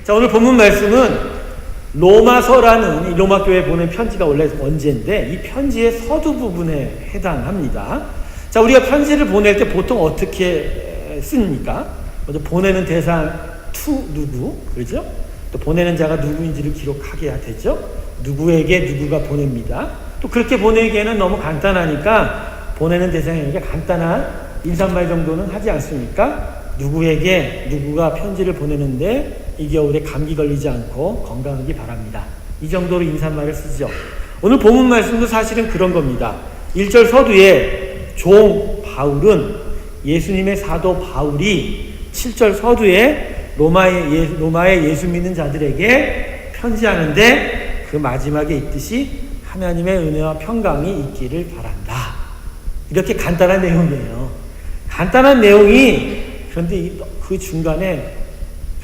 자, 오늘 본문 말씀은 로마서라는 이 로마 교회에 보낸 편지가 원래 원제인데 이 편지의 서두 부분에 해당합니다. 자, 우리가 편지를 보낼 때 보통 어떻게 씁니까? 먼저 보내는 대상 to 누구, 그렇죠? 또 보내는 자가 누구인지를 기록하게 해야 되죠. 누구에게 누구가 보냅니다. 또 그렇게 보내기에는 너무 간단하니까 보내는 대상에게 간단한 인사말 정도는 하지 않습니까? 누구에게 누구가 편지를 보내는데 이 겨울에 감기 걸리지 않고 건강하기 바랍니다. 이 정도로 인사말을 쓰죠. 오늘 본문 말씀도 사실은 그런 겁니다. 1절 서두에 종 바울은 예수님의 사도 바울이 7절 서두에 로마의 예수 믿는 자들에게 편지하는데 그 마지막에 있듯이 하나님의 은혜와 평강이 있기를 바란다. 이렇게 간단한 내용이에요. 간단한 내용이 그런데 그 중간에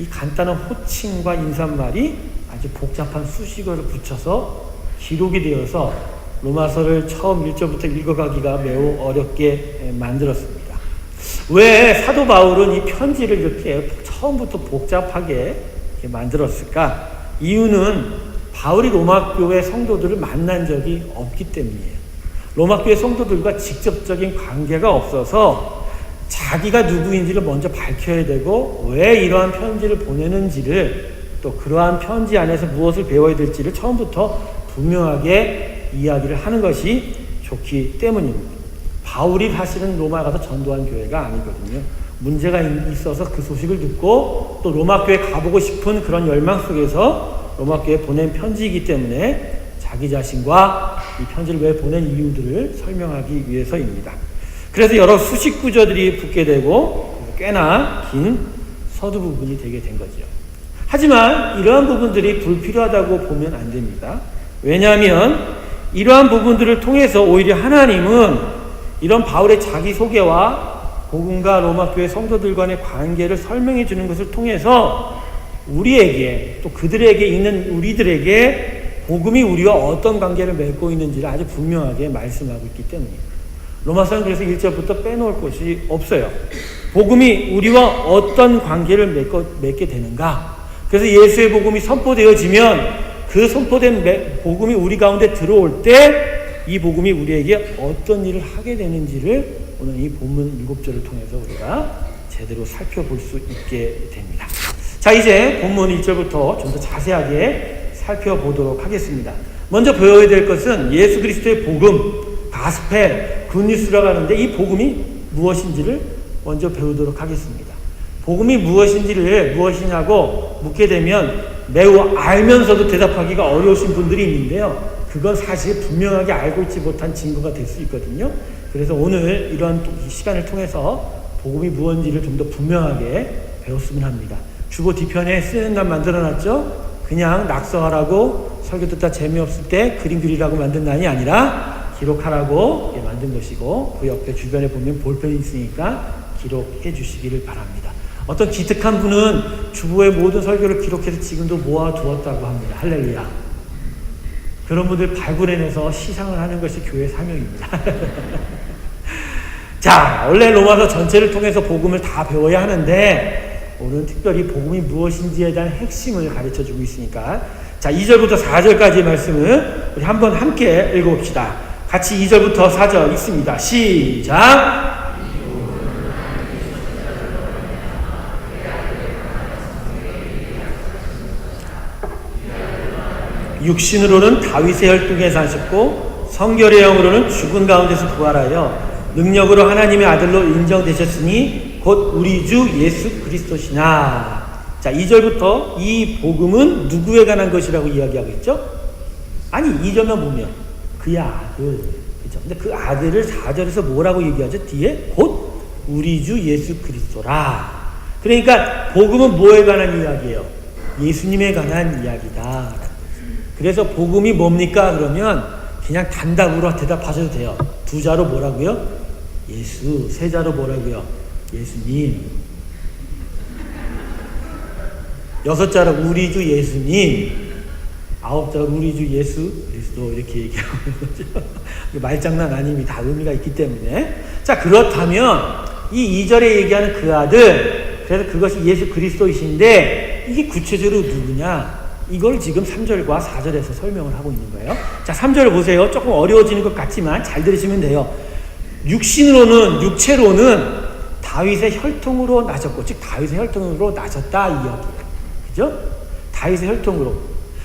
이 간단한 호칭과 인사말이 아주 복잡한 수식어를 붙여서 기록이 되어서 로마서를 처음 1절부터 읽어가기가 매우 어렵게 만들었습니다. 왜 사도 바울은 이 편지를 이렇게 처음부터 복잡하게 이렇게 만들었을까? 이유는 바울이 로마 교회 성도들을 만난 적이 없기 때문이에요. 로마 교회 성도들과 직접적인 관계가 없어서 자기가 누구인지를 먼저 밝혀야 되고 왜 이러한 편지를 보내는지를 또 그러한 편지 안에서 무엇을 배워야 될지를 처음부터 분명하게 이야기를 하는 것이 좋기 때문입니다. 바울이 사실은 로마에 가서 전도한 교회가 아니거든요. 문제가 있어서 그 소식을 듣고 또 로마 교회에 가보고 싶은 그런 열망 속에서 로마 교회에 보낸 편지이기 때문에 자기 자신과 이 편지를 왜 보낸 이유들을 설명하기 위해서입니다. 그래서 여러 수식 구조들이 붙게 되고 꽤나 긴 서두 부분이 되게 된 거죠. 하지만 이러한 부분들이 불필요하다고 보면 안 됩니다. 왜냐하면 이러한 부분들을 통해서 오히려 하나님은 이런 바울의 자기소개와 복음과 로마 교회 성도들 간의 관계를 설명해 주는 것을 통해서 우리에게 또 그들에게 있는 우리들에게 복음이 우리와 어떤 관계를 맺고 있는지를 아주 분명하게 말씀하고 있기 때문입니다. 로마서는 그래서 1절부터 빼놓을 것이 없어요. 복음이 우리와 어떤 관계를 맺게 되는가? 그래서 예수의 복음이 선포되어지면 그 선포된 복음이 우리 가운데 들어올 때 이 복음이 우리에게 어떤 일을 하게 되는지를 오늘 이 본문 7절을 통해서 우리가 제대로 살펴볼 수 있게 됩니다. 자, 이제 본문 1절부터 좀 더 자세하게 살펴보도록 하겠습니다. 먼저 배워야 될 것은 예수 그리스도의 복음, 가스펠, 굿뉴스라고 하는데 이 복음이 무엇인지를 먼저 배우도록 하겠습니다. 복음이 무엇이냐고 묻게 되면 매우 알면서도 대답하기가 어려우신 분들이 있는데요. 그건 사실 분명하게 알고 있지 못한 증거가 될 수 있거든요. 그래서 오늘 이런 시간을 통해서 복음이 무엇인지를 좀 더 분명하게 배웠으면 합니다. 주보 뒤편에 쓰는 날 만들어놨죠? 그냥 낙서하라고 설교 듣다 재미없을 때 그림 그리라고 만든 난이 아니라 기록하라고 만든 것이고 그 옆에 주변에 보면 볼펜이 있으니까 기록해 주시기를 바랍니다. 어떤 기특한 분은 주보의 모든 설교를 기록해서 지금도 모아두었다고 합니다. 할렐루야. 그런 분들 발굴해내서 시상을 하는 것이 교회 사명입니다. 자, 원래 로마서 전체를 통해서 복음을 다 배워야 하는데 오늘은 특별히 복음이 무엇인지에 대한 핵심을 가르쳐주고 있으니까 자, 2절부터 4절까지의 말씀을 우리 한번 함께 읽어봅시다. 같이 2절부터 4절 읽습니다. 시작! 육신으로는 다윗의 혈통에 사셨고 성결의 영으로는 죽은 가운데서 부활하여 능력으로 하나님의 아들로 인정되셨으니 곧 우리 주 예수 그리스도시나. 자, 2절부터 이 복음은 누구에 관한 것이라고 이야기하고 있죠? 아니, 2절만 보면 그의 아들, 그죠? 근데 그 아들을 4절에서 뭐라고 얘기하죠? 뒤에 곧 우리 주 예수 그리스도라. 그러니까 복음은 뭐에 관한 이야기예요? 예수님에 관한 이야기다. 그래서 복음이 뭡니까? 그러면 그냥 단답으로 대답하셔도 돼요. 2자로 뭐라고요? 예수. 3자로 뭐라고요? 예수님. 6자로 우리 주 예수님. 9자로 우리 주 예수 그리스도 이렇게 얘기하고 있는 거죠. 말장난 아님이 다 의미가 있기 때문에. 자, 그렇다면 이 2절에 얘기하는 그 아들 그래서 그것이 예수 그리스도이신데 이게 구체적으로 누구냐? 이걸 지금 3절과 4절에서 설명을 하고 있는 거예요. 자, 3절 보세요. 조금 어려워지는 것 같지만 잘 들으시면 돼요. 육체로는 다윗의 혈통으로 나셨고, 즉 다윗의 혈통으로 나셨다 이 이야기예요. 그죠? 다윗의 혈통으로.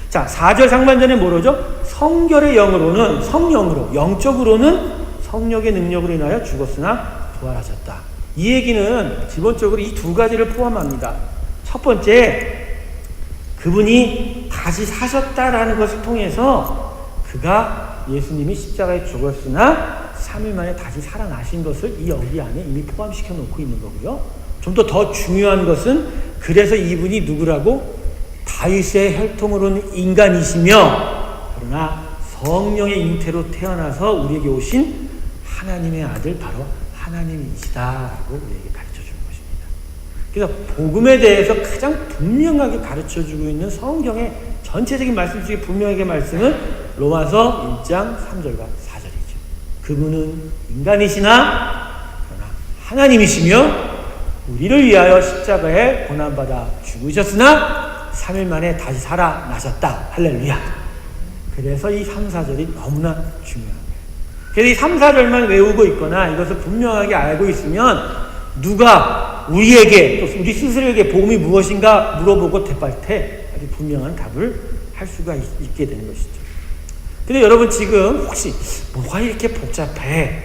자, 4절 상반전에 뭐로죠? 성결의 영으로는, 성령으로, 영적으로는 성령의 능력으로 인하여 죽었으나 부활하셨다. 이 얘기는 기본적으로 이 두 가지를 포함합니다. 첫 번째, 그분이 다시 사셨다라는 것을 통해서 그가 예수님이 십자가에 죽었으나 3일 만에 다시 살아나신 것을 이 여기 안에 이미 포함시켜 놓고 있는 거고요. 좀 더 중요한 것은 그래서 이분이 누구라고? 다윗의 혈통으로는 인간이시며 그러나 성령의 잉태로 태어나서 우리에게 오신 하나님의 아들 바로 하나님이시다라고 우리에게 가르쳐주는 것입니다. 그래서 복음에 대해서 가장 분명하게 가르쳐주고 있는 성경의 전체적인 말씀 중에 분명하게 말씀은 로마서 1장 3절과 4절이죠. 그분은 인간이시나 그러나 하나님이시며 우리를 위하여 십자가에 고난받아 죽으셨으나 3일 만에 다시 살아나셨다. 할렐루야. 그래서 이 3, 4절이 너무나 중요한 거예요. 그래서 이 3, 4절만 외우고 있거나 이것을 분명하게 알고 있으면 누가 우리에게 또 우리 스스로에게 복음이 무엇인가 물어보고 대할 때 아주 분명한 답을 할 수가 있게 되는 것이죠. 근데 여러분 지금 혹시 뭐가 이렇게 복잡해?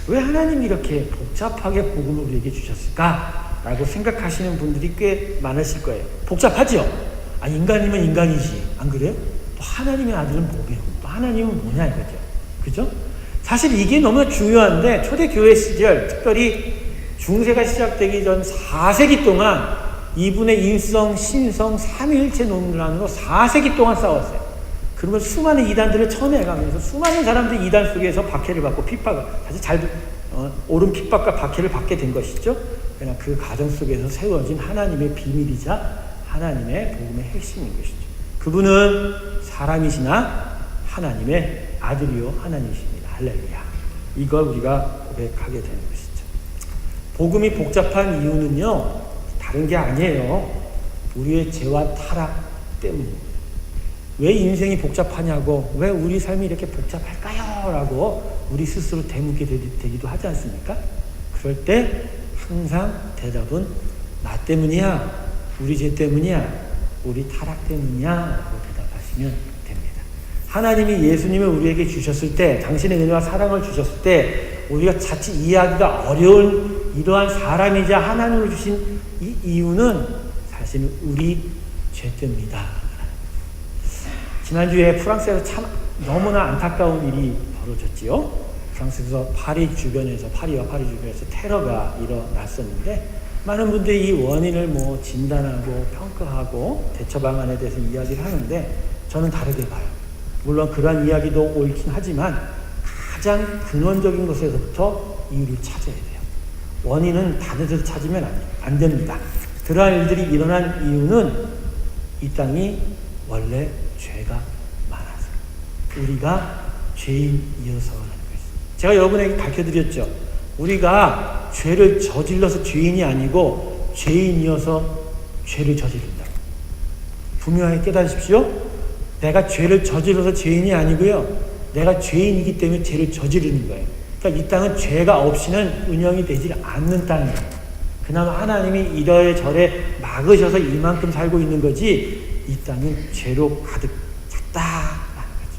왜 하나님이 이렇게 복잡하게 복음을 우리에게 주셨을까? 라고 생각하시는 분들이 꽤 많으실 거예요. 복잡하죠? 아, 인간이면 인간이지. 안 그래요? 또 하나님의 아들은 뭐예요? 또 하나님은 뭐냐 이거죠. 그죠? 사실 이게 너무 중요한데 초대교회 시절 특별히 중세가 시작되기 전 4세기 동안 이분의 인성, 신성, 삼위일체 논란으로 4세기 동안 싸웠어요. 그러면 수많은 이단들을 쳐내가면서 수많은 사람들이 이단 속에서 박해를 받고 핍박을 사실 옳은 핍박과 박해를 받게 된 것이죠. 그러나 그 과정 속에서 세워진 하나님의 비밀이자 하나님의 복음의 핵심인 것이죠. 그분은 사람이시나 하나님의 아들이요 하나님이십니다. 할렐루야. 이걸 우리가 고백하게 되는 것이죠. 복음이 복잡한 이유는요 다른 게 아니에요. 우리의 죄와 타락 때문입니다. 왜 인생이 복잡하냐고, 왜 우리 삶이 이렇게 복잡할까요? 라고 우리 스스로 되묻게 되기도 하지 않습니까? 그럴 때 항상 대답은 나 때문이야, 우리 죄 때문이야, 우리 타락 때문이야 라고 대답하시면 됩니다. 하나님이 예수님을 우리에게 주셨을 때, 당신의 은혜와 사랑을 주셨을 때 우리가 자칫 이해하기가 어려운 이러한 사람이자 하나님을 주신 이 이유는 사실은 우리 죄 때문이다. 지난주에 프랑스에서 참 너무나 안타까운 일이 벌어졌지요. 프랑스에서 파리와 파리 주변에서 테러가 일어났었는데 많은 분들이 이 원인을 진단하고 평가하고 대처 방안에 대해서 이야기를 하는데 저는 다르게 봐요. 물론 그러한 이야기도 옳긴 하지만 가장 근원적인 것에서부터 이유를 찾아야 돼요. 원인은 다른 데서 찾으면 안 됩니다. 그러한 일들이 일어난 이유는 이 땅이 원래 죄가 많아서 우리가 죄인이어서라는 것입니다. 제가 여러분에게 가르쳐드렸죠. 우리가 죄를 저질러서 죄인이 아니고 죄인이어서 죄를 저지른다. 분명하게 깨달으십시오. 내가 죄를 저질러서 죄인이 아니고요. 내가 죄인이기 때문에 죄를 저지르는 거예요. 그러니까 이 땅은 죄가 없이는 운영이 되지 않는 땅이에요. 그나마 하나님이 이래저래 막으셔서 이만큼 살고 있는 거지 이 땅은 죄로 가득 찼다라는 거죠.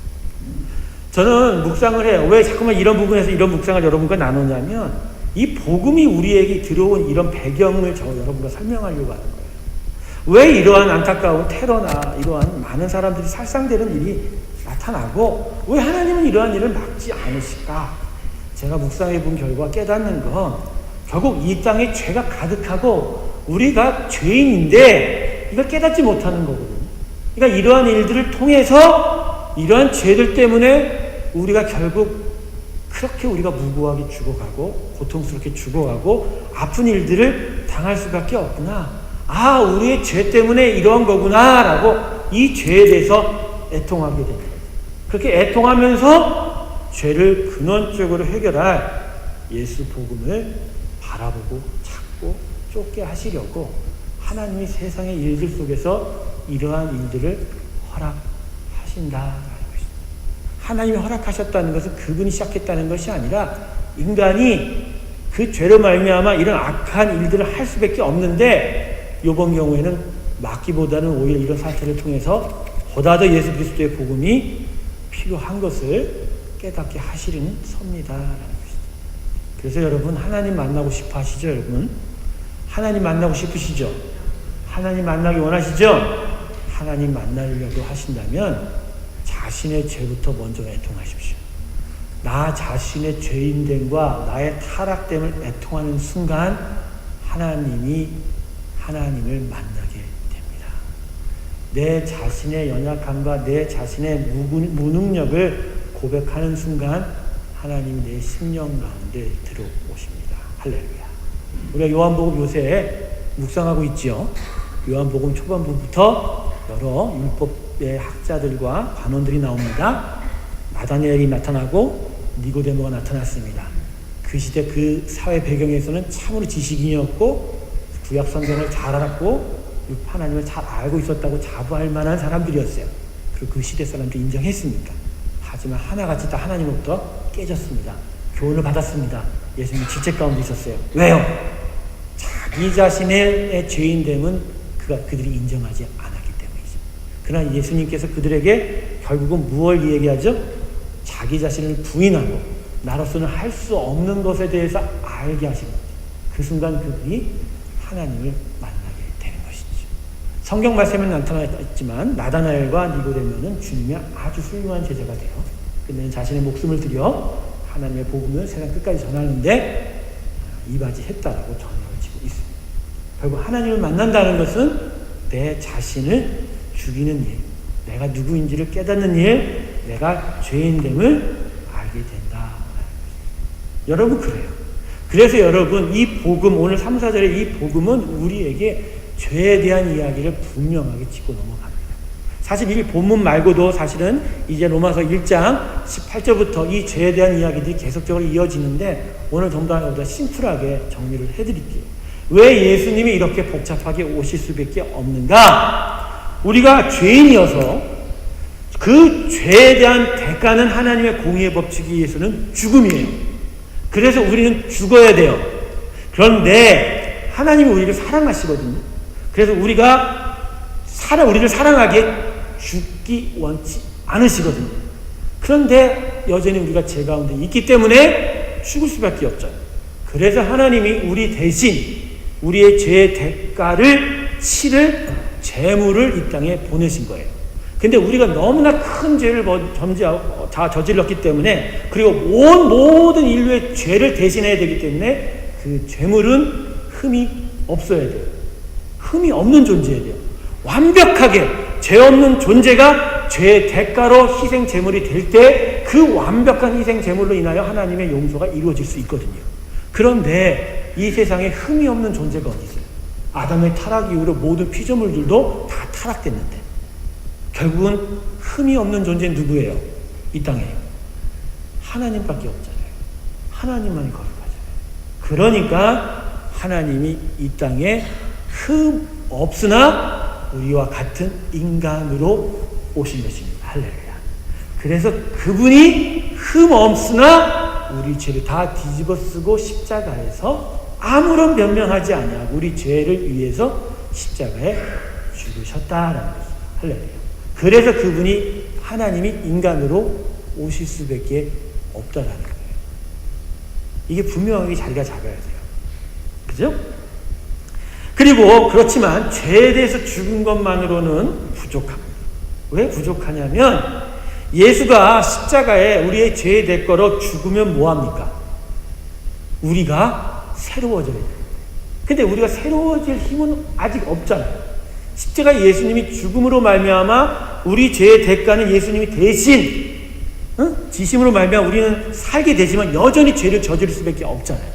저는 묵상을 해요. 왜 자꾸만 이런 부분에서 이런 묵상을 여러분과 나누냐면 이 복음이 우리에게 들어온 이런 배경을 여러분과 설명하려고 하는 거예요. 왜 이러한 안타까운 테러나 이러한 많은 사람들이 살상되는 일이 나타나고 왜 하나님은 이러한 일을 막지 않으실까? 제가 묵상해 본 결과 깨닫는 건 결국 이 땅에 죄가 가득하고 우리가 죄인인데 이걸 깨닫지 못하는 거거든요. 그러니까 이러한 일들을 통해서 이러한 죄들 때문에 우리가 결국 그렇게 우리가 무고하게 죽어가고 고통스럽게 죽어가고 아픈 일들을 당할 수밖에 없구나. 아, 우리의 죄 때문에 이러한 거구나 라고 이 죄에 대해서 애통하게 됩니다. 그렇게 애통하면서 죄를 근원적으로 해결할 예수 복음을 바라보고 찾고 쫓게 하시려고 하나님이 세상의 일들 속에서 이러한 일들을 허락하신다라는 것입니다. 하나님이 허락하셨다는 것은 그분이 시작했다는 것이 아니라 인간이 그 죄로 말미암아 이런 악한 일들을 할 수밖에 없는데, 이번 경우에는 막기보다는 오히려 이런 사태를 통해서 보다 더 예수 그리스도의 복음이 필요한 것을 깨닫게 하시는 섭니다라는 것입니다. 그래서 여러분, 하나님 만나고 싶어 하시죠? 여러분, 하나님 만나고 싶으시죠? 하나님 만나기 원하시죠? 하나님 만나려고 하신다면 자신의 죄부터 먼저 애통하십시오. 나 자신의 죄인됨과 나의 타락됨을 애통하는 순간 하나님을 만나게 됩니다. 내 자신의 연약함과 내 자신의 무능력을 고백하는 순간 하나님이 내 심령 가운데 들어오십니다. 할렐루야. 우리가 요한복음 요새 묵상하고 있죠. 요한복음 초반부부터 여러 율법의 학자들과 관원들이 나옵니다. 나다니엘이 나타나고 니고데모가 나타났습니다. 그 시대 그 사회 배경에서는 참으로 지식인이었고 구약 성경을 잘 알았고 하나님을 잘 알고 있었다고 자부할 만한 사람들이었어요. 그리고 그 시대 사람들이 인정했습니까? 하지만 하나같이 다 하나님으로부터 깨졌습니다. 교훈을 받았습니다. 예수님이 지체 가운데 있었어요. 왜요? 자기 자신의 죄인됨은 그들이 인정하지 않았기 때문이죠. 그러나 예수님께서 그들에게 결국은 무엇을 얘기하죠? 자기 자신을 부인하고 나로서는 할 수 없는 것에 대해서 알게 하신 거죠. 그 순간 그들이 하나님을 만나게 되는 것이죠. 성경 말씀에 나타났지만 나다나엘과 니고데모는 주님의 아주 훌륭한 제자가 돼요. 그는 자신의 목숨을 들여 하나님의 복음을 세상 끝까지 전하는데 이바지했다라고 전해지고 있습니다. 결국 하나님을 만난다는 것은 내 자신을 죽이는 일, 내가 누구인지를 깨닫는 일, 내가 죄인됨을 알게 된다. 여러분, 그래요. 그래서 여러분, 이 복음, 오늘 3, 4절의 이 복음은 우리에게 죄에 대한 이야기를 분명하게 짚고 넘어갑니다. 사실 이 본문 말고도 사실은 이제 로마서 1장 18절부터 이 죄에 대한 이야기들이 계속적으로 이어지는데 오늘 좀 더 심플하게 정리를 해드릴게요. 왜 예수님이 이렇게 복잡하게 오실 수밖에 없는가? 우리가 죄인이어서 그 죄에 대한 대가는 하나님의 공의의 법칙에 의해서는 죽음이에요. 그래서 우리는 죽어야 돼요. 그런데 하나님이 우리를 사랑하시거든요. 그래서 우리를 사랑하기에 죽기 원치 않으시거든요. 그런데 여전히 우리가 죄 가운데 있기 때문에 죽을 수밖에 없죠. 그래서 하나님이 우리 대신 우리의 죄의 대가를 치를 제물을 이 땅에 보내신 거예요. 근데 우리가 너무나 큰 죄를 다 저질렀기 때문에, 그리고 모든 인류의 죄를 대신해야 되기 때문에 그 제물은 흠이 없어야 돼요. 흠이 없는 존재여야 돼요. 완벽하게 죄 없는 존재가 죄의 대가로 희생 제물이 될 때 그 완벽한 희생 제물로 인하여 하나님의 용서가 이루어질 수 있거든요. 그런데 이 세상에 흠이 없는 존재가 어디 있어요? 아담의 타락 이후로 모든 피조물들도 다 타락됐는데 결국은 흠이 없는 존재는 누구예요? 이 땅에 하나님밖에 없잖아요. 하나님만이 거룩하잖아요. 그러니까 하나님이 이 땅에 흠 없으나 우리와 같은 인간으로 오신 것입니다. 할렐루야. 그래서 그분이 흠 없으나 우리 죄를 다 뒤집어 쓰고 십자가에서 아무런 변명하지 아니하고 우리 죄를 위해서 십자가에 죽으셨다라는 것입니다. 할렐루야. 그래서 그분이 하나님이 인간으로 오실 수밖에 없다라는 거예요. 이게 분명하게 자리가 잡아야 돼요. 그죠? 그리고 그렇지만 죄에 대해서 죽은 것만으로는 부족합니다. 왜 부족하냐면 예수가 십자가에 우리의 죄의 대가로 죽으면 뭐합니까? 우리가 새로워져야 돼요. 근데 우리가 새로워질 힘은 아직 없잖아요. 십자가 예수님이 죽음으로 말미암아 우리 죄의 대가는 예수님이 대신 지심으로 말미암아 우리는 살게 되지만 여전히 죄를 저지를 수밖에 없잖아요.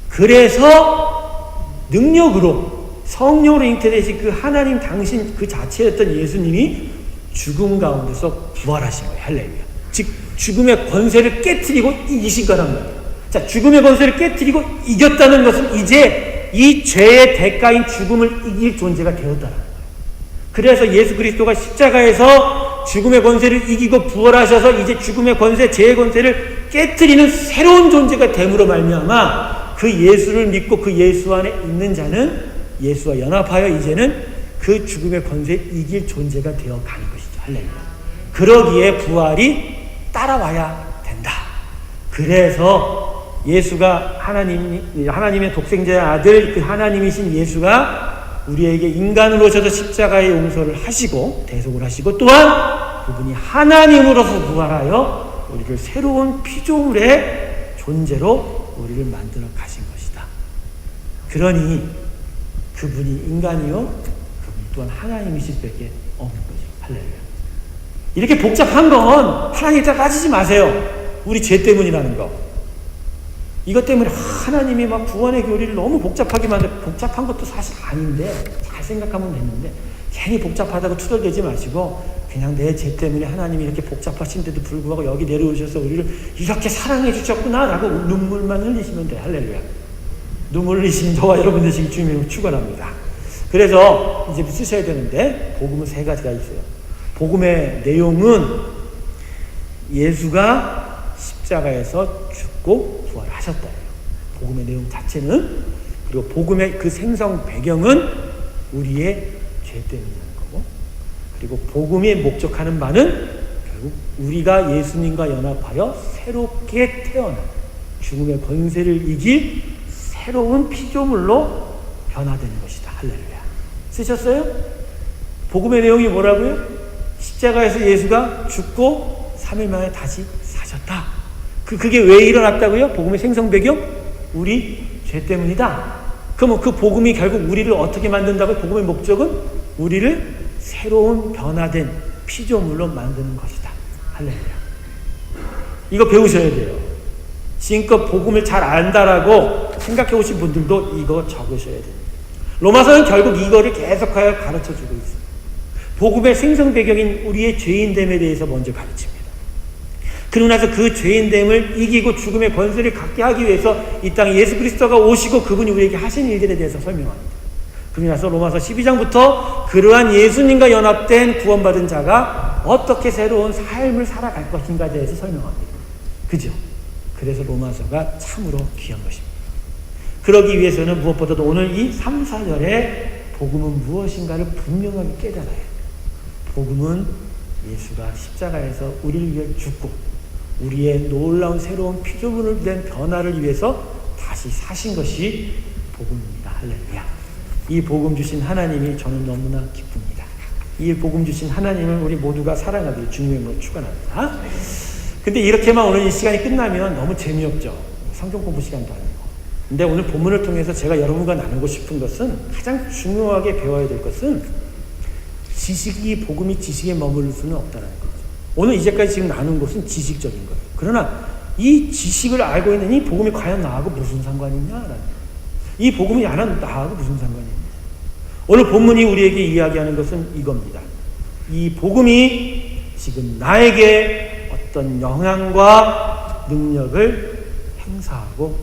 그래서 능력으로 성령으로 잉태되신 그 하나님 당신 그 자체였던 예수님이 죽음 가운데서 부활하신 거예요. 할렐루야. 즉 죽음의 권세를 깨트리고 이기신 거란 말이에요. 자, 죽음의 권세를 깨트리고 이겼다는 것은 이제 이 죄의 대가인 죽음을 이길 존재가 되었다는 거예요. 그래서 예수 그리스도가 십자가에서 죽음의 권세를 이기고 부활하셔서 이제 죽음의 권세, 죄의 권세를 깨트리는 새로운 존재가 됨으로 말미암아 그 예수를 믿고 그 예수 안에 있는 자는 예수와 연합하여 이제는 그 죽음의 권세를 이길 존재가 되어가는 것이죠. 할렐루야. 그러기에 부활이 따라와야 된다. 그래서 예수가 하나님의 독생자의 아들, 그 하나님이신 예수가 우리에게 인간으로 오셔서 십자가의 용서를 하시고 대속을 하시고 또한 그분이 하나님으로서 부활하여 우리를 새로운 피조물의 존재로 우리를 만들어 가신 것이다. 그러니 그분이 인간이요 그분이 또한 하나님이실 수밖에 없는 거죠. 할렐루야. 이렇게 복잡한 건 하나님께 빠지지 마세요. 우리 죄 때문이라는 거. 이것 때문에 하나님이 막 구원의 교리를 너무 복잡하게 복잡한 것도 사실 아닌데 잘 생각하면 되는데 괜히 복잡하다고 투덜대지 마시고 그냥 내 죄 때문에 하나님이 이렇게 복잡하신데도 불구하고 여기 내려오셔서 우리를 이렇게 사랑해 주셨구나 라고 눈물만 흘리시면 돼요. 할렐루야. 눈물 흘리신 저와 여러분 되시기 주님을 축원합니다. 그래서 이제 쓰셔야 되는데 복음은 3가지가 있어요. 복음의 내용은 예수가 십자가에서 죽고 부활하셨다. 복음의 내용 자체는. 그리고 복음의 그 생성 배경은 우리의 죄 때문이라는 거고, 그리고 복음이 목적하는 바는 결국 우리가 예수님과 연합하여 새롭게 태어난 죽음의 권세를 이길 새로운 피조물로 변화되는 것이다. 할렐루야. 쓰셨어요? 복음의 내용이 뭐라고요? 십자가에서 예수가 죽고 3일 만에 다시 사셨다. 그게 왜 일어났다고요? 복음의 생성 배경? 우리 죄 때문이다. 그러면 그 복음이 결국 우리를 어떻게 만든다고요? 복음의 목적은 우리를 새로운 변화된 피조물로 만드는 것이다. 할렐루야. 이거 배우셔야 돼요. 지금껏 복음을 잘 안다라고 생각해 오신 분들도 이거 적으셔야 돼요. 로마서는 결국 이거를 계속하여 가르쳐주고 있어요. 복음의 생성 배경인 우리의 죄인됨에 대해서 먼저 가르칩니다. 그러고 나서 그 죄인됨을 이기고 죽음의 권세를 갖게 하기 위해서 이 땅에 예수 그리스도가 오시고 그분이 우리에게 하신 일들에 대해서 설명합니다. 그러고 나서 로마서 12장부터 그러한 예수님과 연합된 구원받은 자가 어떻게 새로운 삶을 살아갈 것인가에 대해서 설명합니다. 그죠? 그래서 로마서가 참으로 귀한 것입니다. 그러기 위해서는 무엇보다도 오늘 이 3, 4절에 복음은 무엇인가를 분명하게 깨달아야 해요. 복음은 예수가 십자가에서 우리를 위해 죽고 우리의 놀라운 새로운 피조물을 된 변화를 위해서 다시 사신 것이 복음입니다. 할렐루야. 이 복음 주신 하나님이 저는 너무나 기쁩니다. 이 복음 주신 하나님을 우리 모두가 사랑하기를 주님의 이름으로 축원합니다. 근데 이렇게만 오늘 이 시간이 끝나면 너무 재미없죠. 성경 공부 시간도 아니고. 근데 오늘 본문을 통해서 제가 여러분과 나누고 싶은 것은 가장 중요하게 배워야 될 것은 복음이 지식에 머무를 수는 없다는 거죠. 오늘 이제까지 지금 나눈 것은 지식적인 거예요. 그러나 이 지식을 알고 있는 이 복음이 과연 나하고 무슨 상관이 있냐라는 거예요. 이 복음이 나하고 무슨 상관이 있냐. 오늘 본문이 우리에게 이야기하는 것은 이겁니다. 이 복음이 지금 나에게 어떤 영향과 능력을 행사하고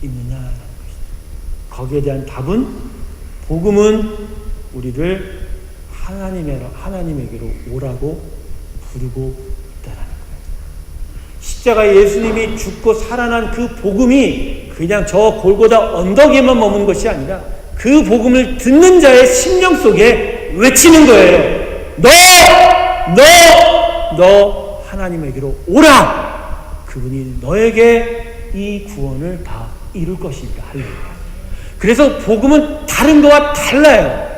있느냐라는 것이죠. 거기에 대한 답은 복음은 우리를 하나님에게로 오라고 부르고 있다라는 거예요. 십자가에 예수님이 죽고 살아난 그 복음이 그냥 저 골고다 언덕에만 머문 것이 아니라 그 복음을 듣는 자의 심령 속에 외치는 거예요. 너 하나님에게로 오라. 그분이 너에게 이 구원을 다 이룰 것입니다. 할렐루야. 그래서 복음은 다른 거와 달라요.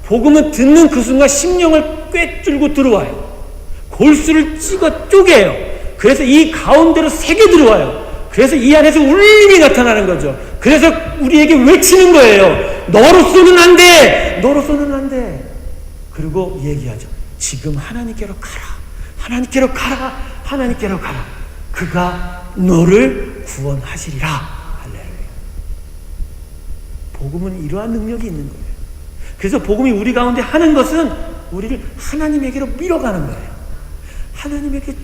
복음은 듣는 그 순간 심령을 꿰뚫고 들어와요. 골수를 찍어 쪼개요. 그래서 이 가운데로 새겨 들어와요. 그래서 이 안에서 울림이 나타나는 거죠. 그래서 우리에게 외치는 거예요. 너로서는 안 돼. 너로서는 안 돼. 그리고 얘기하죠. 지금 하나님께로 가라. 하나님께로 가라. 하나님께로 가라. 그가 너를 구원하시리라. 할렐루야. 복음은 이러한 능력이 있는 거예요. 그래서 복음이 우리 가운데 하는 것은 우리를 하나님에게로 밀어가는 거예요. 하나님에게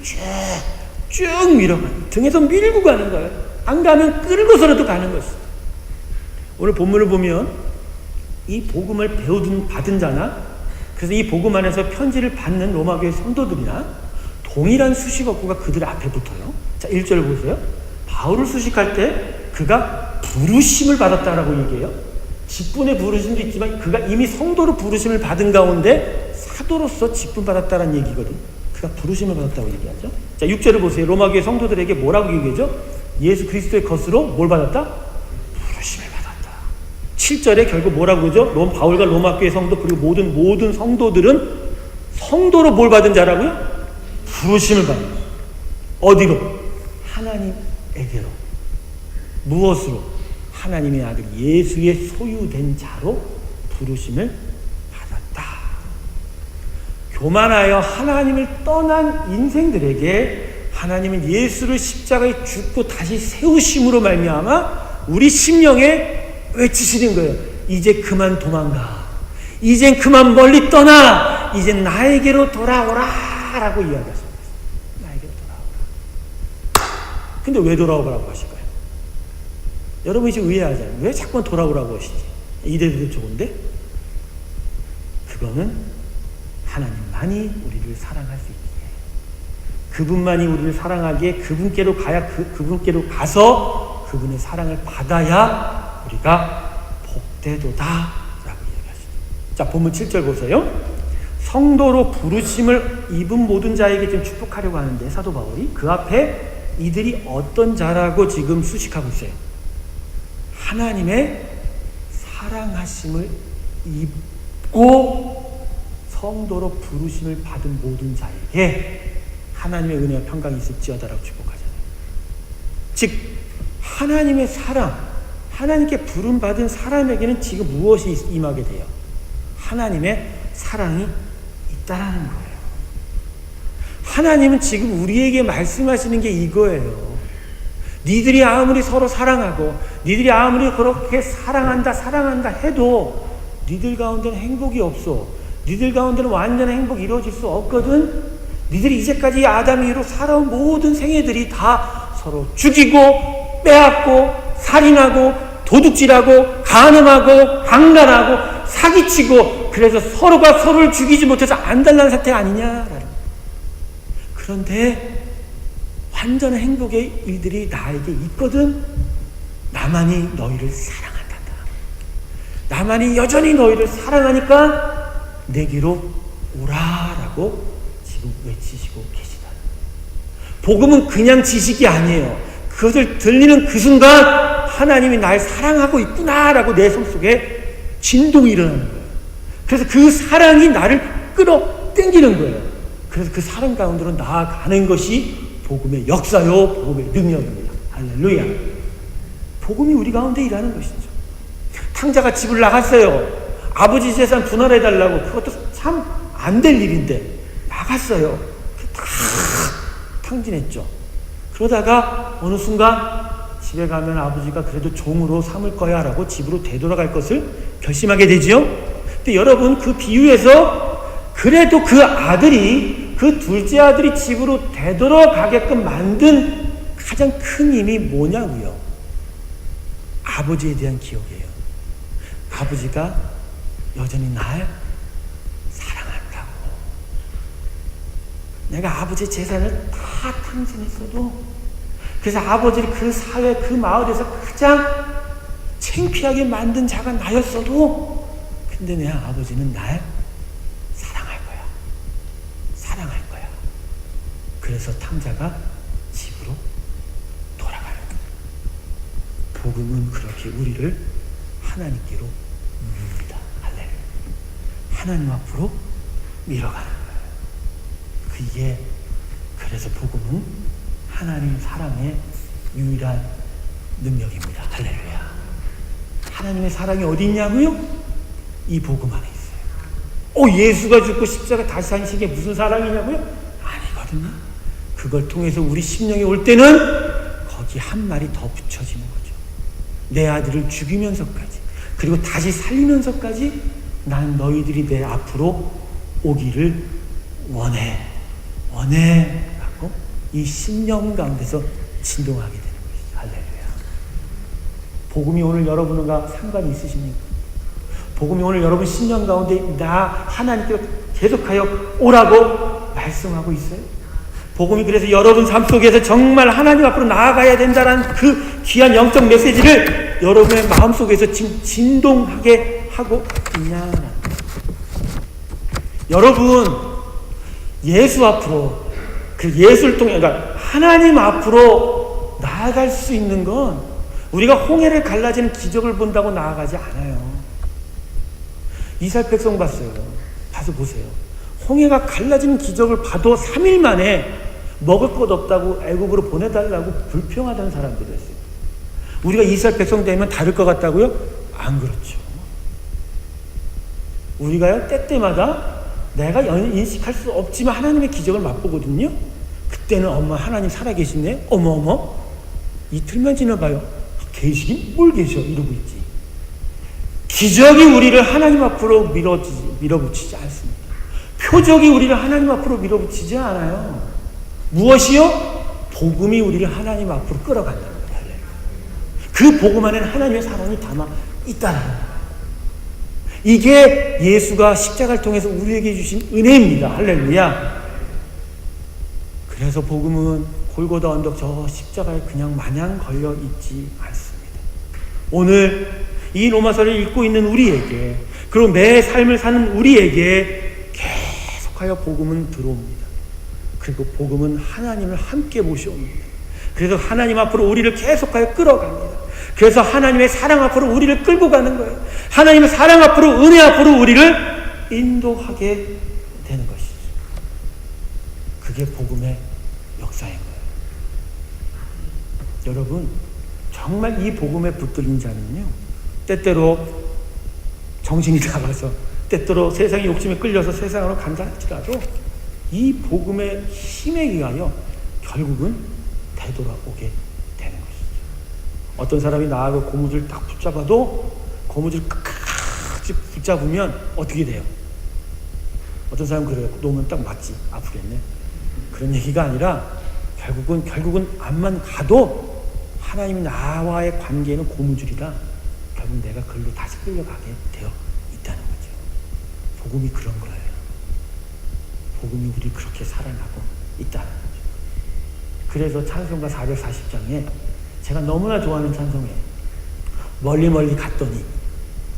쭉 밀어가는, 등에서 밀고 가는 거예요. 안 가면 끌고서라도 가는 것이죠. 오늘 본문을 보면 이 복음을 받은 자나, 그래서 이 복음 안에서 편지를 받는 로마교회 성도들이나 동일한 수식어구가 그들 앞에 붙어요. 자, 1절 보세요. 바울을 수식할 때 그가 부르심을 받았다라고 얘기해요. 직분의 부르심도 있지만 그가 이미 성도로 부르심을 받은 가운데 사도로서 직분 받았다는 얘기거든. 그가 부르심을 받았다고 얘기하죠. 자, 6절을 보세요. 로마교회 성도들에게 뭐라고 얘기하죠? 예수 그리스도의 것으로 뭘 받았다? 부르심을 받았다. 7절에 결국 뭐라고 그러죠? 바울과 로마교회 성도 그리고 모든 성도들은 성도로 뭘 받은 자라고요? 부르심을 받는. 어디로? 하나님에게로. 무엇으로? 하나님의 아들 예수의 소유된 자로 부르심을 받았다. 교만하여 하나님을 떠난 인생들에게 하나님은 예수를 십자가에 죽고 다시 세우심으로 말미암아 우리 심령에 외치시는 거예요. 이제 그만 도망가. 이젠 그만 멀리 떠나. 이젠 나에게로 돌아오라 라고 이야기하십니다. 나에게로 돌아오라. 근데 왜 돌아오라고 하실까요? 여러분이 지금 의아하잖아요. 왜 자꾸 돌아오라고 하시지? 이래도 좋은데? 그거는 하나님만이 우리를 사랑할 수 있기에, 그분만이 우리를 사랑하기에 그분께로 가야 그분께로 가서 그분의 사랑을 받아야 우리가 복되도다 라고 얘기하시죠. 자, 본문 7절 보세요. 성도로 부르심을 입은 모든 자에게 지금 축복하려고 하는데 사도 바울이 그 앞에 이들이 어떤 자라고 지금 수식하고 있어요. 하나님의 사랑하심을 입고 성도로 부르심을 받은 모든 자에게 하나님의 은혜와 평강이 있을지어다라고 축복하잖아요. 즉 하나님의 사랑, 하나님께 부름받은 사람에게는 지금 무엇이 임하게 돼요? 하나님의 사랑이 있다라는 거예요. 하나님은 지금 우리에게 말씀하시는 게 이거예요. 니들이 아무리 서로 사랑하고 니들이 아무리 그렇게 사랑한다 해도 니들 가운데는 행복이 없어. 니들 가운데는 완전한 행복이 이루어질 수 없거든. 니들이 이제까지 아담 이후로 살아온 모든 생애들이 다 서로 죽이고 빼앗고 살인하고 도둑질하고 간음하고 강간하고 사기치고 그래서 서로가 서로를 죽이지 못해서 안달난 사태 아니냐라는. 그런데 완전한 행복의 일들이 나에게 있거든. 나만이 너희를 사랑한다. 나만이 여전히 너희를 사랑하니까 내게로 오라라고 지금 외치시고 계시다. 복음은 그냥 지식이 아니에요. 그것을 들리는 그 순간 하나님이 날 사랑하고 있구나라고 내 속속에 진동이 일어나는 거예요. 그래서 그 사랑이 나를 끌어당기는 거예요. 그래서 그 사랑 가운데로 나아가는 것이 복음의 역사요, 복음의 능력입니다. 할렐루야. 복음이 우리 가운데 일하는 것이죠. 탕자가 집을 나갔어요. 아버지 재산 분할해달라고. 그것도 참 안 될 일인데 나갔어요. 다 탕진했죠. 그러다가 어느 순간 집에 가면 아버지가 그래도 종으로 삼을 거야 라고 집으로 되돌아갈 것을 결심하게 되지요. 근데 여러분, 그 비유에서 그래도 그 아들이, 그 둘째 아들이 집으로 되돌아가게끔 만든 가장 큰 힘이 뭐냐고요? 아버지에 대한 기억이에요. 아버지가 여전히 날 사랑한다고. 내가 아버지 재산을 다 탕진했어도, 그래서 아버지를 그 사회, 그 마을에서 가장 창피하게 만든 자가 나였어도, 근데 내 아버지는 날 사랑할 거야. 사랑할 거야. 그래서 탕자가 집으로 돌아가는 거야. 복음은 그렇게 우리를 하나님께로 밉니다. 할렐루야. 하나님 앞으로 밀어가는 거예요. 그게, 그래서 복음은 하나님 사랑의 유일한 능력입니다. 할렐루야. 하나님의 사랑이 어디 있냐고요? 이 복음 안에 있어요. 예수가 죽고 십자가 다시 사신 게 무슨 사랑이냐고요? 아니거든요. 그걸 통해서 우리 심령에 올 때는 거기 한 말이 더 붙여지는 거죠. 내 아들을 죽이면서까지, 그리고 다시 살리면서까지 난 너희들이 내 앞으로 오기를 원해 라고 이 심령 가운데서 진동하게 되는 것이죠. 할렐루야. 복음이 오늘 여러분과 상관이 있으십니까? 복음이 오늘 여러분 신령 가운데 나 하나님께 계속하여 오라고 말씀하고 있어요. 복음이 그래서 여러분 삶 속에서 정말 하나님 앞으로 나아가야 된다는 그 귀한 영적 메시지를 여러분의 마음 속에서 지금 진동하게 하고 있냐? 여러분 예수 앞으로 그 예수를 통해 그러니까 하나님 앞으로 나아갈 수 있는 건 우리가 홍해를 갈라지는 기적을 본다고 나아가지 않아요. 이스라엘 백성 봤어요. 봐서 보세요. 홍해가 갈라지는 기적을 봐도 3일 만에 먹을 것 없다고 애굽으로 보내달라고 불평하던 사람들이었어요. 우리가 이스라엘 백성 되면 다를 것 같다고요? 안 그렇죠. 우리가요 때때마다 내가 인식할 수 없지만 하나님의 기적을 맛보거든요. 그때는 엄마 하나님 살아계시네. 어머어머 이틀만 지나봐요. 계시긴 뭘 계셔 이러고 있지. 기적이 우리를 하나님 앞으로 밀어붙이지 않습니다. 표적이 우리를 하나님 앞으로 밀어붙이지 않아요. 무엇이요? 복음이 우리를 하나님 앞으로 끌어간다는 거예요. 그 복음 안에는 하나님의 사랑이 담아 있다는 거예요. 이게 예수가 십자가를 통해서 우리에게 주신 은혜입니다. 할렐루야. 그래서 복음은 골고다 언덕 저 십자가에 그냥 마냥 걸려 있지 않습니다. 오늘 이 로마서를 읽고 있는 우리에게 그리고 매 삶을 사는 우리에게 계속하여 복음은 들어옵니다. 그리고 복음은 하나님을 함께 모셔옵니다. 그래서 하나님 앞으로 우리를 계속하여 끌어갑니다. 그래서 하나님의 사랑 앞으로 우리를 끌고 가는 거예요. 하나님의 사랑 앞으로 은혜 앞으로 우리를 인도하게 되는 것이죠. 그게 복음의 역사인 거예요. 여러분 정말 이 복음에 붙들린 자는요 때때로 정신이 나가서 때때로 세상의 욕심에 끌려서 세상으로 간다 할지라도 이 복음의 힘에 의하여 결국은 되돌아오게 되는 것이죠. 어떤 사람이 나하고 고무줄 딱 붙잡아도 고무줄 끝까지 붙잡으면 어떻게 돼요? 어떤 사람은 그래요. 놓으면 딱 맞지. 아프겠네. 그런 얘기가 아니라 결국은 암만 가도 하나님이 나와의 관계는 고무줄이다. 결국 내가 글로 다시 끌려가게 되어 있다는 거죠. 복음이 그런 거예요. 복음이 우리 그렇게 살아나고 있다는 거죠. 그래서 찬송가 440장에 제가 너무나 좋아하는 찬송이에요. 멀리 갔더니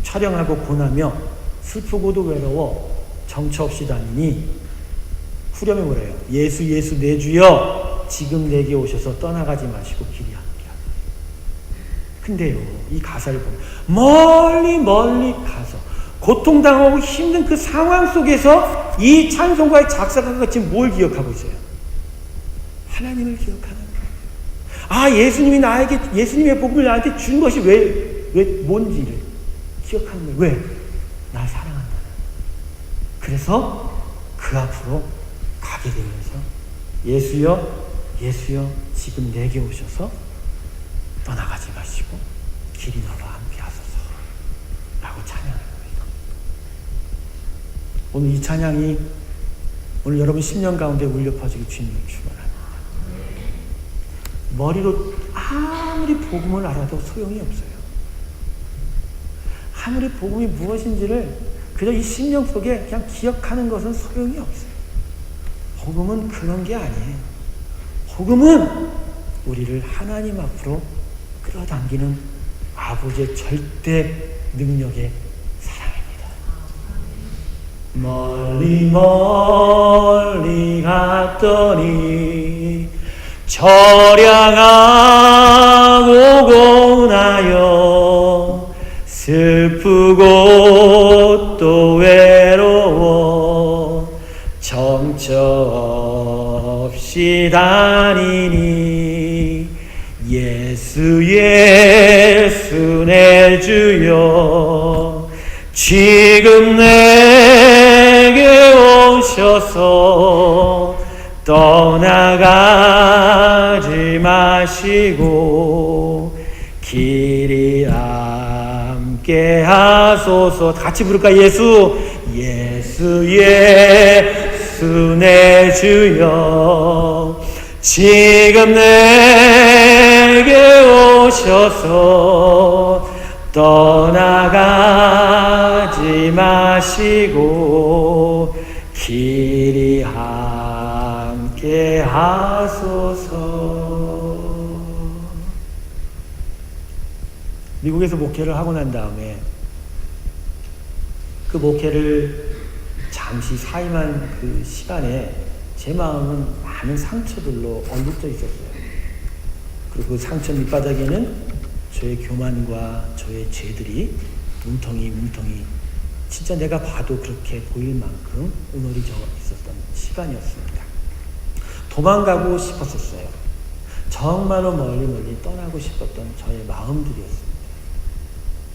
촬영하고 고나며 슬프고도 외로워 정처 없이 다니니 후렴이 뭐래요? 예수 내 주여 지금 내게 오셔서 떠나가지 마시고 길이 함께하라. 근데요 이 가사를 보면 멀리 가서 고통당하고 힘든 그 상황 속에서 이 찬송가의 작사가가 지금 뭘 기억하고 있어요? 하나님을 기억하는 거예요. 예수님의 복음을 나한테 준 것이 왜 뭔지를 기억하는 거예요. 왜? 날 사랑한다는. 그래서 그 앞으로 가게 되면서 예수여 지금 내게 오셔서 떠나가지 마시고 길이 나와 함께 하소서 라고 찬양하는 거예요. 오늘 이 찬양이 오늘 여러분 심령 가운데 울려 퍼지기 주님을 축원합니다. 머리로 아무리 복음을 알아도 소용이 없어요. 아무리 복음이 무엇인지를 그저 이 심령 속에 그냥 기억하는 것은 소용이 없어요. 복음은 그런 게 아니에요. 복음은 우리를 하나님 앞으로 끌어당기는 아버지의 절대 능력의 사랑입니다. 멀리 갔더니 처량하고 고나여 슬프고 또 외로워 정처 없이 다니니 예수 내 주여 지금 내게 오셔서 떠나가지 마시고 길이 함께 하소서. 같이 부를까? 예수 내 주여 지금 내게 오셔서 떠나가지 마시고 길이 함께 하소서. 미국에서 목회를 하고 난 다음에 그 목회를 잠시 사임한 그 시간에 제 마음은 많은 상처들로 얼룩져 있었어요. 그리고 그 상처 밑바닥에는 저의 교만과 저의 죄들이 뭉텅이 진짜 내가 봐도 그렇게 보일 만큼 우너리져 있었던 시간이었습니다. 도망가고 싶었었어요. 정말로 멀리 떠나고 싶었던 저의 마음들이었습니다.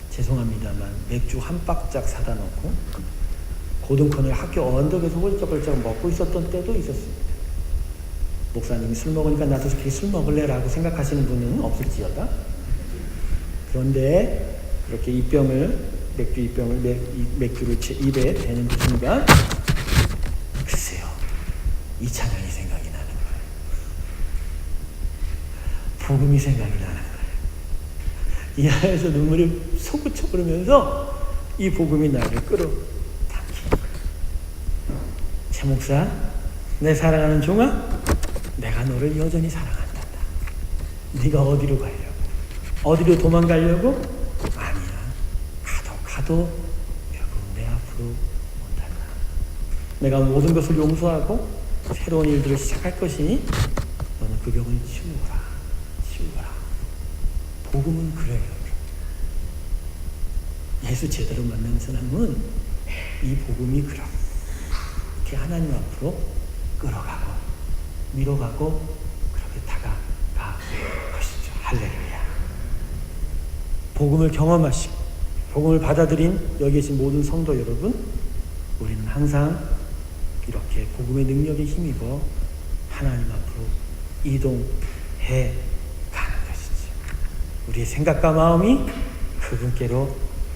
죄송합니다만 맥주 한 박작 사다 놓고 고등콘을 학교 언덕에서 홀짝홀짝 먹고 있었던 때도 있었습니다. 목사님이 술 먹으니까 나도 그렇게 술 먹을래라고 생각하시는 분은 없을지어다. 그런데 그렇게 맥주 입병을 맥주를 제 입에 대는 그 순간 글쎄요, 이찬영이 생각이 나는 거예요. 복음이 생각이 나는 거예요. 이 안에서 눈물이 솟구쳐 오르면서 이 복음이 나를 끌어당기는 거예요. 제 목사, 내 사랑하는 종아, 내가 너를 여전히 사랑한단다. 네가 어디로 가려고? 어디로 도망가려고? 아니야. 가도 결국 내 앞으로 온단다. 내가 모든 것을 용서하고 새로운 일들을 시작할 것이니 너는 그 벽을 치우라. 복음은 그래요. 예수 제대로 만난 사람은 이 복음이 그렇게 하나님 앞으로 끌어가고 밀어가고 그렇게 다가가 것이죠. 할렐루야. 복음을 경험하시고 복음을 받아들인 여기 계신 모든 성도 여러분, 우리는 항상 이렇게 복음의 능력에 힘입어 하나님 앞으로 이동해 가는 것이죠. 우리의 생각과 마음이 그분께로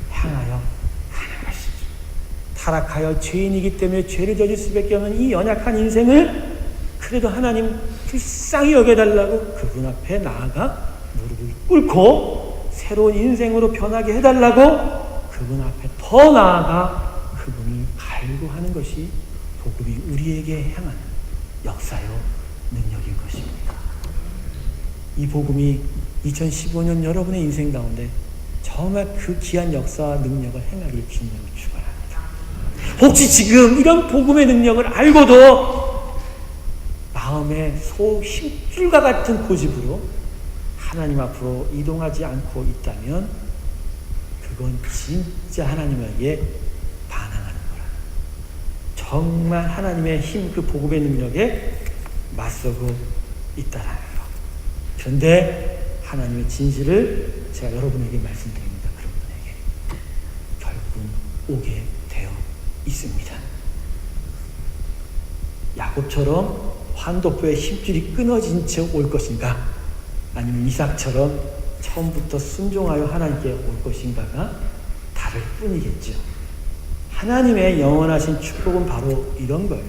향하여 가는 것이죠. 타락하여 죄인이기 때문에 죄를 저질 수밖에 없는 이 연약한 인생을 그래도 하나님 불쌍히 여겨달라고 그분 앞에 나아가 무릎을 꿇고 새로운 인생으로 변하게 해달라고 그분 앞에 더 나아가 그분이 갈구하는 것이 복음이 우리에게 향하는 역사요 능력인 것입니다. 이 복음이 2015년 여러분의 인생 가운데 정말 그 귀한 역사와 능력을 행하길 주님으로 축원합니다. 혹시 지금 이런 복음의 능력을 알고도 마음의 힘줄과 같은 고집으로 하나님 앞으로 이동하지 않고 있다면 그건 진짜 하나님에게 반항하는 거라. 정말 하나님의 힘, 그 복음의 능력에 맞서고 있다라는 거. 그런데 하나님의 진실을 제가 여러분에게 말씀드립니다. 그런 분에게 결국은 오게 되어 있습니다. 야곱처럼 환도포의 힘줄이 끊어진 채 올 것인가? 아니면 이삭처럼 처음부터 순종하여 하나님께 올 것인가가 다를 뿐이겠죠. 하나님의 영원하신 축복은 바로 이런 거예요.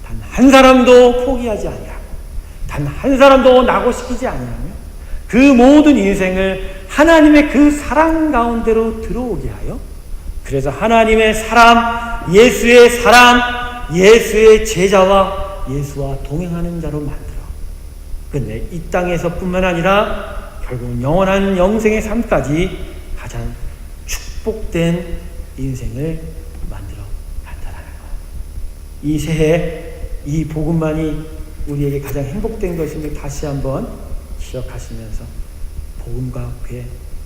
단 한 사람도 포기하지 아니하고 단 한 사람도 낙오시키지 아니하며 그 모든 인생을 하나님의 그 사랑 가운데로 들어오게 하여 그래서 하나님의 사람, 예수의 제자와 예수와 동행하는 자로 만들어. 근데 이 땅에서 뿐만 아니라 결국은 영원한 영생의 삶까지 가장 축복된 인생을 만들어 간다라는 것. 이 새해 이 복음만이 우리에게 가장 행복된 것임을 다시 한번 기억하시면서 복음과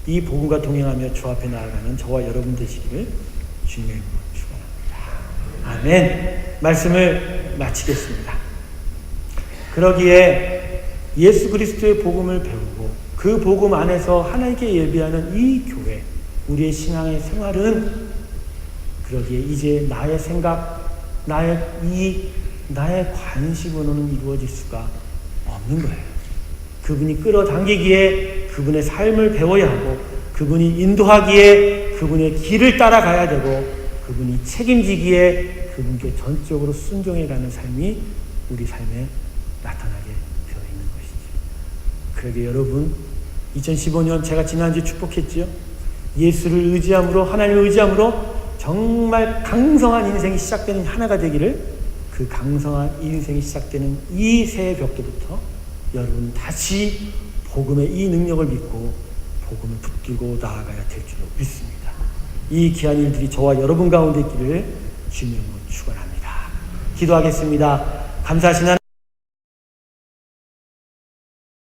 이 복음과 동행하며 주 앞에 나아가는 저와 여러분 되시기를 주님의 이름으로 축원합니다. 아멘. 말씀을 마치겠습니다. 그러기에 예수 그리스도의 복음을 배우고 그 복음 안에서 하나님께 예배하는 이 교회, 우리의 신앙의 생활은 그러기에 이제 나의 생각, 나의 이익, 나의 관심으로는 이루어질 수가 없는 거예요. 그분이 끌어당기기에 그분의 삶을 배워야 하고 그분이 인도하기에 그분의 길을 따라가야 되고 그분이 책임지기에 그분께 전적으로 순종해가는 삶이 우리 삶에 나타나게 되어 있는 것이죠. 그러게 여러분, 2015년 제가 지난주에 축복했지요. 예수를 의지함으로, 하나님을 의지함으로 정말 강성한 인생이 시작되는 하나가 되기를, 그 강성한 인생이 시작되는 이 새해 벽도부터 여러분 다시 복음의 이 능력을 믿고 복음을 붙들고 나아가야 될 줄로 믿습니다. 이 귀한 일들이 저와 여러분 가운데 있기를 주님으로 축원합니다. 기도하겠습니다. 감사하신 하나님,